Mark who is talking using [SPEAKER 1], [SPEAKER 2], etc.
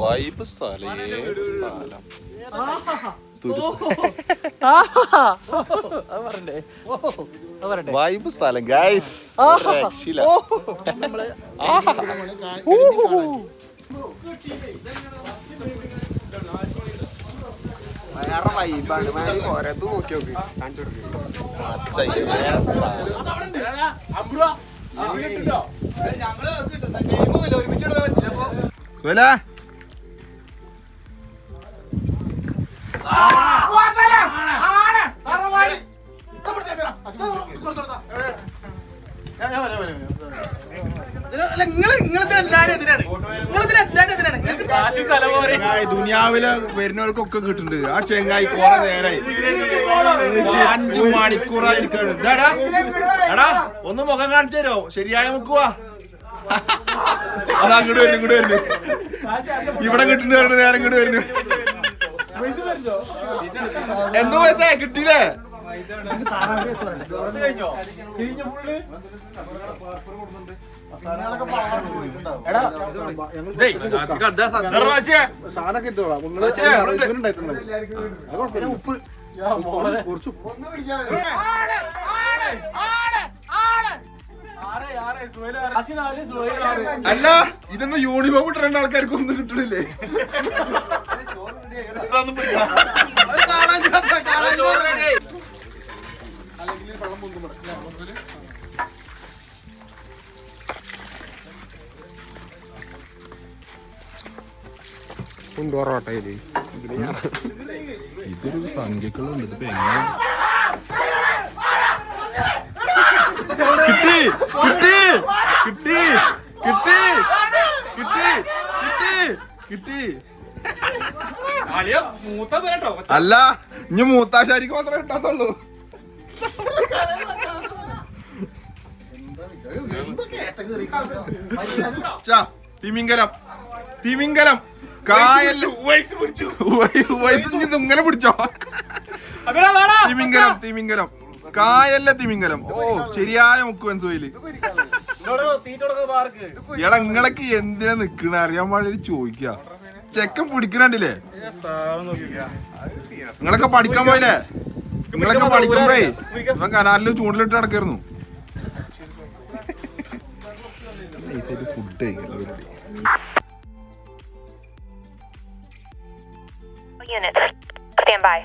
[SPEAKER 1] Vibe സ്ഥലം vibe സ്ഥലം guys.
[SPEAKER 2] വേറെ വൈബാണ്. ഓരോന്ന് നോക്കി നോക്ക്, കാണിച്ചു
[SPEAKER 1] ദുനിയാവില് വരുന്നവർക്കൊക്കെ കിട്ടുന്നുണ്ട്. ആ ചെങ്ങായി കുറെ നേരായി 5 മണിക്കൂറായിരിക്കും. എടാ ഒന്ന് മുഖം കാണിച്ചു തരോ? ശരിയായ മുക്കുവാ. അത് അങ്ങോട്ട് വരുന്നു, ഇങ്ങോട്ട് വരുന്നു. ഇവിടെ കിട്ടുന്നു പറഞ്ഞു, നേരം ഇങ്ങോട്ട് വരുന്നു. എന്തോ പൈസ കിട്ടിയില്ലേ?
[SPEAKER 2] ഉപ്പ്
[SPEAKER 1] അല്ല, ഇതൊന്നും യൂണിഫോം ഇട്ട 2 ആൾക്കാർക്ക് ഒന്നും കിട്ടണില്ലേ?
[SPEAKER 2] കൊണ്ടുപോറോട്ടയില്
[SPEAKER 1] ഇതൊരു സംഖ്യകളുണ്ട്. ഇതിപ്പോ എങ്ങനെ കിട്ടി കിട്ടി കിട്ടി കിട്ടി കിട്ടി കിട്ടി കിട്ടി. അല്ല, ഇനി മൂത്താശാരിക്ക് മാത്രമേ കിട്ടാത്തുള്ളൂ. തിമിംഗലം തിമിംഗലം കായല് ഇങ്ങനെ പിടിച്ചോ. തിമിംഗലം തിമിംഗലം കായല്ല തിമിംഗലം. ഓ, ശരിയായ മുക്ക് മനസ്സിലായില്. എടാ, നിങ്ങളൊക്കെ എന്തിനാ നിക്കണ അറിയാൻ പാടില്ല ചോദിക്ക. ചെക്കൻ പിടിക്കണില്ലേ? നിങ്ങളൊക്കെ പഠിക്കാൻ പോയില്ലേ? നിങ്ങളൊക്കെ പഠിക്കുമ്പോഴേ ഇവൻ കനാലില് ചൂണ്ടിലിട്ട് നടക്കായിരുന്നു. ഫുഡ് കഴിക്കണം.
[SPEAKER 3] Units, stand by.